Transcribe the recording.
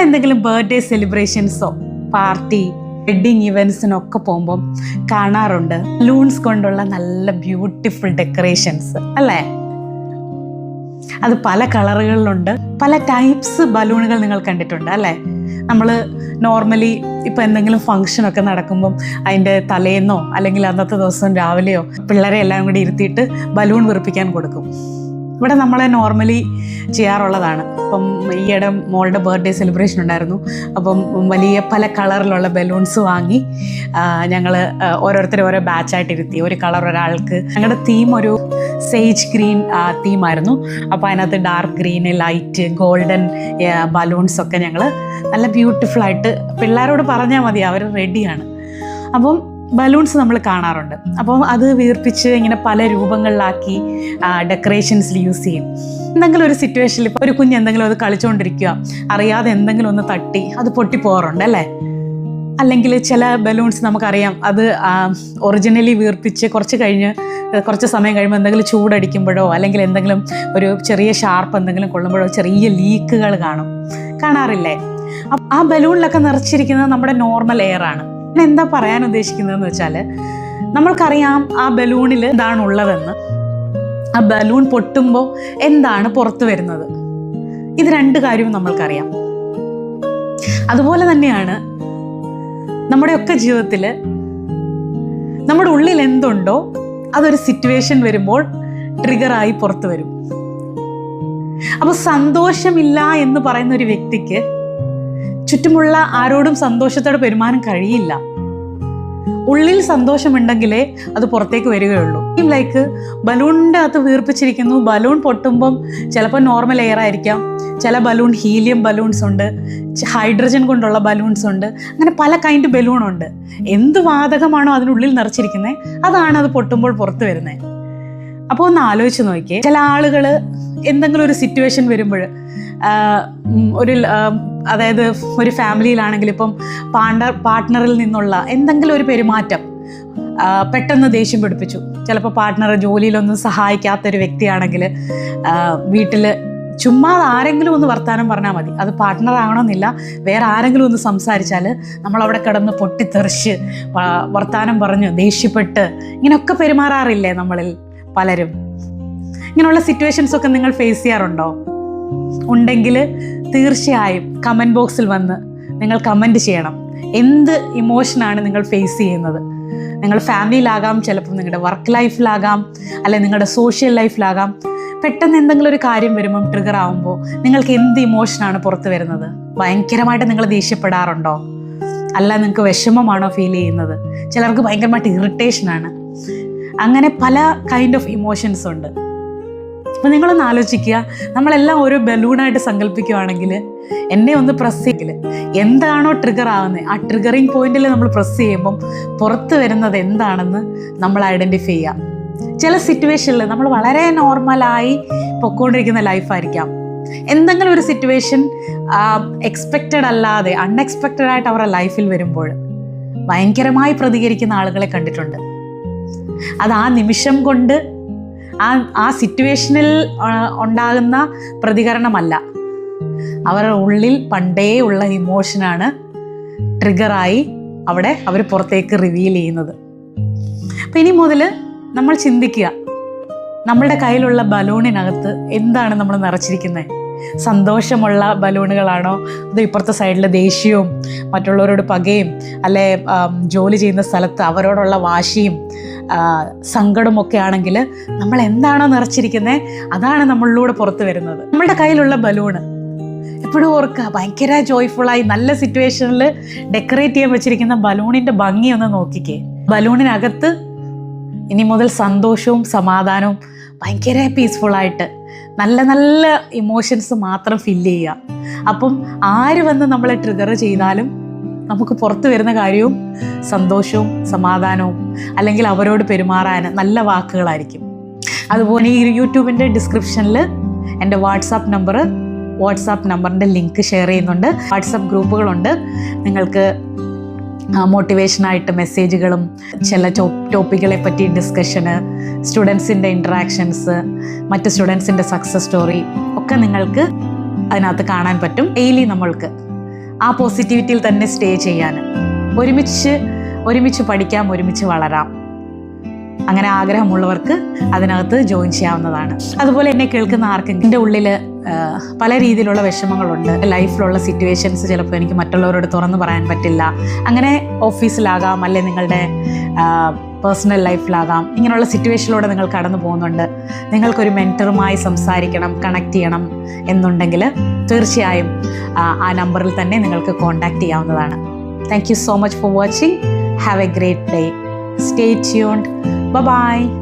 എന്തെങ്കിലും birthday സെലിബ്രേഷൻസോ party wedding ഇവൻസിനൊക്കെ പോകുമ്പം കാണാറുണ്ട് ബലൂൺസ് കൊണ്ടുള്ള നല്ല ബ്യൂട്ടിഫുൾ ഡെക്കറേഷൻസ് അല്ലേ? അത് പല കളറുകളിലുണ്ട്. പല ടൈപ്സ് ബലൂണുകൾ നിങ്ങൾ കണ്ടിട്ടുണ്ട് അല്ലേ? നമ്മൾ നോർമലി ഇപ്പം എന്തെങ്കിലും ഫംഗ്ഷനൊക്കെ നടക്കുമ്പം അതിൻ്റെ തലേന്നോ അല്ലെങ്കിൽ അന്നത്തെ ദിവസം രാവിലെയോ പിള്ളേരെ എല്ലാം കൂടി ഇരുത്തിയിട്ട് ബലൂൺ വീർപ്പിക്കാൻ കൊടുക്കും. ഇവിടെ നമ്മളെ നോർമലി ചെയ്യാറുള്ളതാണ്. അപ്പം ഈയിടെ മോളുടെ ബർത്ത്ഡേ സെലിബ്രേഷൻ ഉണ്ടായിരുന്നു. അപ്പം വലിയ പല കളറിലുള്ള ബലൂൺസ് വാങ്ങി ഞങ്ങൾ ഓരോരുത്തരും ഓരോ ബാച്ചായിട്ട് ഇരുത്തി. ഒരു കളർ ഒരാൾക്ക്. ഞങ്ങളുടെ തീം ഒരു സേജ് ഗ്രീൻ തീമായിരുന്നു. അപ്പോൾ അതിനകത്ത് ഡാർക്ക് ഗ്രീന്, ലൈറ്റ് ഗോൾഡൻ ബലൂൺസൊക്കെ ഞങ്ങൾ നല്ല ബ്യൂട്ടിഫുള്ളായിട്ട് പിള്ളേരോട് പറഞ്ഞാൽ മതി, അവർ റെഡിയാണ്. അപ്പം ബലൂൺസ് നമ്മൾ കാണാറുണ്ട്. അപ്പം അത് വീർപ്പിച്ച് ഇങ്ങനെ പല രൂപങ്ങളിലാക്കി ഡെക്കറേഷൻസിൽ യൂസ് ചെയ്യും. എന്തെങ്കിലും ഒരു സിറ്റുവേഷനിൽ ഇപ്പോൾ ഒരു കുഞ്ഞ് എന്തെങ്കിലും അത് കളിച്ചുകൊണ്ടിരിക്കുക, അറിയാതെ എന്തെങ്കിലും ഒന്ന് തട്ടി അത് പൊട്ടിപ്പോകാറുണ്ട് അല്ലേ? അല്ലെങ്കിൽ ചില ബലൂൺസ് നമുക്കറിയാം അത് ഒറിജിനലി വീർപ്പിച്ച് കുറച്ച് സമയം കഴിയുമ്പോൾ എന്തെങ്കിലും ചൂടടിക്കുമ്പോഴോ അല്ലെങ്കിൽ എന്തെങ്കിലും ഒരു ചെറിയ ഷാർപ്പ് എന്തെങ്കിലും കൊള്ളുമ്പോഴോ ചെറിയ ലീക്കുകൾ കാണാറില്ലേ? ആ ബലൂണിലൊക്കെ നിറച്ചിരിക്കുന്നത് നമ്മുടെ നോർമൽ എയർ ആണ്. എന്താ പറയാൻ ഉദ്ദേശിക്കുന്നതെന്ന് വെച്ചാൽ, നമ്മൾക്കറിയാം ആ ബലൂണിൽ എന്താണ് ഉള്ളതെന്ന്. ആ ബലൂൺ പൊട്ടുമ്പോൾ എന്താണ് പുറത്തു വരുന്നത്, ഇത് രണ്ട് കാര്യവും നമ്മൾക്കറിയാം. അതുപോലെ തന്നെയാണ് നമ്മുടെയൊക്കെ ജീവിതത്തിൽ നമ്മുടെ ഉള്ളിൽ എന്തുണ്ടോ അതൊരു സിറ്റുവേഷൻ വരുമ്പോൾ ട്രിഗറായി പുറത്തു വരും. അപ്പോൾ സന്തോഷമില്ല എന്ന് പറയുന്ന ഒരു വ്യക്തിക്ക് ചുറ്റുമുള്ള ആരോടും സന്തോഷത്തോടെ പെരുമാറാൻ കഴിയില്ല. ഉള്ളിൽ സന്തോഷമുണ്ടെങ്കിലേ അത് പുറത്തേക്ക് വരികയുള്ളൂ. ലൈക്ക് ബലൂണിൻ്റെ അകത്ത് വീർപ്പിച്ചിരിക്കുന്നു. ബലൂൺ പൊട്ടുമ്പം ചിലപ്പോൾ നോർമൽ എയർ ആയിരിക്കാം, ചില ബലൂൺ ഹീലിയം ബലൂൺസ് ഉണ്ട്, ഹൈഡ്രജൻ കൊണ്ടുള്ള ബലൂൺസ് ഉണ്ട്. അങ്ങനെ പല കൈൻഡ് ബലൂണുണ്ട്. എന്ത് വാതകമാണോ അതിനുള്ളിൽ നിറച്ചിരിക്കുന്നത് അതാണ് അത് പൊട്ടുമ്പോൾ പുറത്ത് വരുന്നത്. അപ്പോൾ ഒന്ന് ആലോചിച്ച് നോക്കിയേ, ചില ആളുകൾ എന്തെങ്കിലും ഒരു സിറ്റുവേഷൻ വരുമ്പോൾ അതായത് ഒരു ഫാമിലിയിലാണെങ്കിൽ ഇപ്പം പാർട്ട്ണറിൽ നിന്നുള്ള എന്തെങ്കിലും ഒരു പെരുമാറ്റം പെട്ടെന്ന് ദേഷ്യം പിടിപ്പിച്ചു. ചിലപ്പോൾ പാർട്ട്ണർ ജോലിയിലൊന്നും സഹായിക്കാത്തൊരു വ്യക്തിയാണെങ്കിൽ വീട്ടിൽ ചുമ്മാ ആരെങ്കിലും ഒന്ന് വർത്താനം പറഞ്ഞാൽ മതി, അത് പാർട്ട്ണർ ആവണമെന്നില്ല, വേറെ ആരെങ്കിലും ഒന്ന് സംസാരിച്ചാൽ നമ്മളവിടെ കിടന്ന് പൊട്ടിത്തെറിച്ച് വർത്താനം പറഞ്ഞ് ദേഷ്യപ്പെട്ട് ഇങ്ങനെയൊക്കെ പെരുമാറാറില്ലേ നമ്മളിൽ പലരും? ഇങ്ങനെയുള്ള സിറ്റുവേഷൻസൊക്കെ നിങ്ങൾ ഫേസ് ചെയ്യാറുണ്ടോ? ഉണ്ടെങ്കിൽ തീർച്ചയായും കമൻറ്റ് ബോക്സിൽ വന്ന് നിങ്ങൾ കമൻറ്റ് ചെയ്യണം. എന്ത് ഇമോഷനാണ് നിങ്ങൾ ഫേസ് ചെയ്യുന്നത്? നിങ്ങൾ ഫാമിലിയിലാകാം, ചിലപ്പോൾ നിങ്ങളുടെ വർക്ക് ലൈഫിലാകാം, അല്ലെങ്കിൽ നിങ്ങളുടെ സോഷ്യൽ ലൈഫിലാകാം. പെട്ടെന്ന് എന്തെങ്കിലും ഒരു കാര്യം വരുമ്പം ട്രിഗർ ആകുമ്പോൾ നിങ്ങൾക്ക് എന്ത് ഇമോഷനാണ് പുറത്ത് വരുന്നത്? ഭയങ്കരമായിട്ട് നിങ്ങൾ ദേഷ്യപ്പെടാറുണ്ടോ? അല്ല നിങ്ങൾക്ക് വിഷമമാണോ ഫീൽ ചെയ്യുന്നത്? ചിലർക്ക് ഭയങ്കരമായിട്ട് ഇറിറ്റേഷനാണ്. അങ്ങനെ പല കൈൻഡ് ഓഫ് ഇമോഷൻസ് ഉണ്ട്. അപ്പോൾ നിങ്ങളൊന്ന് ആലോചിക്കുക, നമ്മളെല്ലാം ഒരു ബലൂണായിട്ട് സങ്കല്പിക്കുകയാണെങ്കിൽ എന്നെ ഒന്ന് പ്രസ് ചെയ്യൽ എന്താണോ ട്രിഗർ ആവുന്നത് ആ ട്രിഗറിങ് പോയിന്റിൽ നമ്മൾ പ്രസ് ചെയ്യുമ്പം പുറത്ത് വരുന്നത് എന്താണെന്ന് നമ്മൾ ഐഡൻറ്റിഫൈ ചെയ്യാം. ചില സിറ്റുവേഷനിൽ നമ്മൾ വളരെ നോർമലായി പൊയ്ക്കൊണ്ടിരിക്കുന്ന ലൈഫായിരിക്കാം. എന്തെങ്കിലും ഒരു സിറ്റുവേഷൻ എക്സ്പെക്റ്റഡ് അല്ലാതെ അൺഎക്സ്പെക്റ്റഡ് ആയിട്ട് അവരുടെ ലൈഫിൽ വരുമ്പോൾ ഭയങ്കരമായി പ്രതികരിക്കുന്ന ആളുകളെ കണ്ടിട്ടുണ്ട്. അത് ആ നിമിഷം കൊണ്ട് ആ സിറ്റുവേഷനിൽ ഉണ്ടാകുന്ന പ്രതികരണമല്ല, അവരുടെ ഉള്ളിൽ പണ്ടേ ഉള്ള ഇമോഷനാണ് ട്രിഗറായി അവിടെ അവർ പുറത്തേക്ക് റിവീൽ ചെയ്യുന്നത്. അപ്പം ഇനി മുതൽ നമ്മൾ ചിന്തിക്കുക, നമ്മളുടെ കയ്യിലുള്ള ബലൂണിനകത്ത് എന്താണ് നമ്മൾ നിറച്ചിരിക്കുന്നത്? സന്തോഷമുള്ള ബലൂണുകളാണോ, അതോ ഇപ്പുറത്തെ സൈഡിൽ ദേഷ്യവും മറ്റുള്ളവരോട് പകയും അല്ലെ ജോലി ചെയ്യുന്ന സ്ഥലത്ത് അവരോടുള്ള വാശിയും സങ്കടമൊക്കെ ആണെങ്കിൽ നമ്മൾ എന്താണോ നിറച്ചിരിക്കുന്നത് അതാണ് നമ്മളിലൂടെ പുറത്ത് വരുന്നത്. നമ്മളുടെ കയ്യിലുള്ള ബലൂണ് എപ്പോഴും ഓർക്കുക, ഭയങ്കര ജോയ്ഫുള്ളായി നല്ല സിറ്റുവേഷനിൽ ഡെക്കറേറ്റ് ചെയ്യാൻ വെച്ചിരിക്കുന്ന ബലൂണിൻ്റെ ഭംഗി ഒന്ന് നോക്കിക്കേ. ബലൂണിനകത്ത് ഇനി മുതൽ സന്തോഷവും സമാധാനവും ഭയങ്കര പീസ്ഫുള്ളായിട്ട് നല്ല നല്ല ഇമോഷൻസ് മാത്രം ഫില്ല് ചെയ്യുക. അപ്പം ആര് വന്ന് നമ്മളെ ട്രിഗർ ചെയ്താലും നമുക്ക് പുറത്ത് വരുന്ന കാര്യവും സന്തോഷവും സമാധാനവും അല്ലെങ്കിൽ അവരോട് പെരുമാറാൻ നല്ല വാക്കുകളായിരിക്കും. അതുപോലെ ഈ യൂട്യൂബിൻ്റെ ഡിസ്ക്രിപ്ഷനിൽ എൻ്റെ വാട്സാപ്പ് നമ്പറിൻ്റെ ലിങ്ക് ഷെയർ ചെയ്യുന്നുണ്ട്. വാട്സാപ്പ് ഗ്രൂപ്പുകളുണ്ട്. നിങ്ങൾക്ക് മോട്ടിവേഷനായിട്ട് മെസ്സേജുകളും ചില ടോപ്പിക്കുകളെ പറ്റി ഡിസ്കഷന്, സ്റ്റുഡൻസിൻ്റെ ഇൻട്രാക്ഷൻസ്, മറ്റ് സ്റ്റുഡൻസിൻ്റെ സക്സസ് സ്റ്റോറി ഒക്കെ നിങ്ങൾക്ക് അതിനകത്ത് കാണാൻ പറ്റും. ഡെയിലി നമ്മൾക്ക് ആ പോസിറ്റിവിറ്റിയിൽ തന്നെ സ്റ്റേ ചെയ്യാൻ, ഒരുമിച്ച് പഠിക്കാം, ഒരുമിച്ച് വളരാം. അങ്ങനെ ആഗ്രഹമുള്ളവർക്ക് അതിനകത്ത് ജോയിൻ ചെയ്യാവുന്നതാണ്. അതുപോലെ എന്നെ കേൾക്കുന്ന ആർക്കെങ്കിലും എൻ്റെ ഉള്ളിൽ പല രീതിയിലുള്ള വിഷമങ്ങളുണ്ട്, ലൈഫിലുള്ള സിറ്റുവേഷൻസ് ചിലപ്പോൾ എനിക്ക് മറ്റുള്ളവരോട് തുറന്നു പറയാൻ പറ്റില്ല, അങ്ങനെ ഓഫീസിലാകാം, അല്ലെ നിങ്ങളുടെ പേഴ്സണൽ ലൈഫിലാകാം, ഇങ്ങനെയുള്ള സിറ്റുവേഷനിലൂടെ നിങ്ങൾ കടന്നു പോകുന്നുണ്ട്, നിങ്ങൾക്കൊരു മെൻറ്ററുമായി സംസാരിക്കണം, കണക്ട് ചെയ്യണം എന്നുണ്ടെങ്കിൽ തീർച്ചയായും ആ നമ്പറിൽ തന്നെ നിങ്ങൾക്ക് കോൺടാക്റ്റ് ചെയ്യാവുന്നതാണ്. Thank you so much for watching. Have A great day. Stay tuned. Bye-bye.